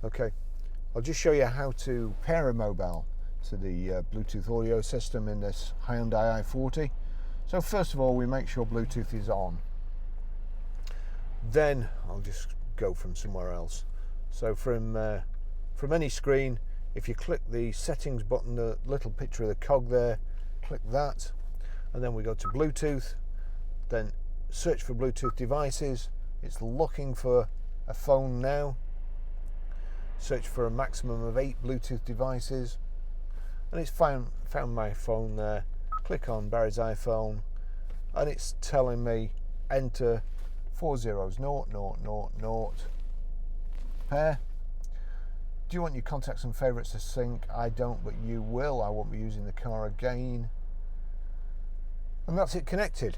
Okay, I'll just show you how to pair a mobile to the Bluetooth audio system in this Hyundai i40. So first of all, we make sure Bluetooth is on. Then I'll just go from somewhere else. So from any screen, if you click the settings button, the little picture of the cog there, click that, and then we go to Bluetooth, then search for Bluetooth devices. It's looking for a phone now. Search for a maximum of 8 Bluetooth devices, and it's found my phone there. Click on Barry's iPhone, and it's telling me enter 400000 pair. Do you want your contacts and favorites to sync? I don't, but you will. I won't be using the car again. And that's it connected.